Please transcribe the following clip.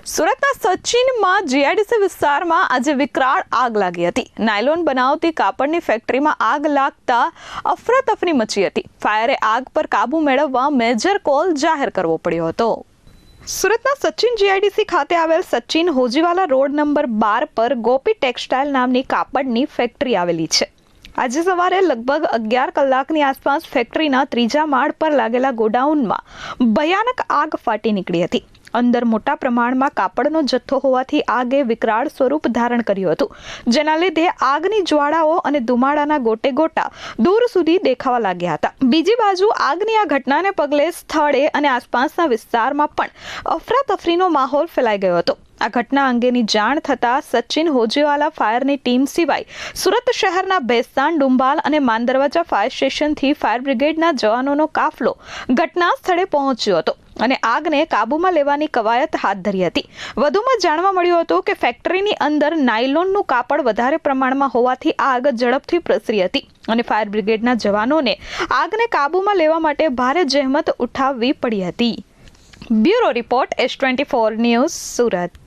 સુરતના સચિનમાં જીઆઈડીસી વિસ્તારમાં આજે વિકરાળ આગ લાગી હતી। નાયલોન બનાવતી કાપડની ફેક્ટરીમાં આગ લાગતા અફરાતફરી મચી હતી। ફાયરે આગ પર કાબુ મેળવવા મેજર કોલ જાહેર કરવો પડ્યો હતો। સુરતના સચિન જીઆઈડીસી ખાતે આવેલ સચિન હોજીવાલા રોડ નંબર 12 પર ગોપી ટેક્સટાઇલ નામની કાપડની ફેક્ટરી આવેલી છે। આજે સવારે લગભગ 11 કલાકની આસપાસ ફેક્ટરીના ત્રીજા માળ પર લાગેલા ગોડાઉનમાં ભયાનક આગ ફાટી નીકળી હતી। અંદર મોટા પ્રમાણમાં કાપડનો જથ્થો હોવાથી આગે વિકરાળ સ્વરૂપ ધારણ કર્યું હતું, જેના લીધે આગની જ્વાળાઓ અને ધુમાડાના ગોટે ગોટા દૂર સુધી દેખાવા લાગ્યા હતા। બીજી બાજુ આગની આ ઘટનાને પગલે સ્થળે અને આસપાસના વિસ્તારમાં પણ અફરાતફરીનો માહોલ ફેલાઈ ગયો હતો। આ ઘટના અંગેની જાણ થતાં સચિન હોજીવાલા ફાયરની ટીમ સિવાય સુરત શહેરના ભેસ્તાન, ડુંબાલ અને માનદરવાજા ફાયર સ્ટેશનથી ફાયર બ્રિગેડના જવાનોનો કાફલો ઘટના સ્થળે પહોંચ્યો હતો અને આગને કાબૂમાં લેવાની કવાયત હાથ ધરી હતી। વધુમાં જાણવા મળ્યું હતું કે ફેક્ટરીની અંદર નાયલોનનું કાપડ વધારે પ્રમાણમાં હોવાથી આગ ઝડપથી પ્રસરી હતી અને ફાયર બ્રિગેડના જવાનોને આગને કાબૂમાં લેવા માટે ભારે જહેમત ઉઠાવવી પડી હતી। Bureau report S24 news, Surat.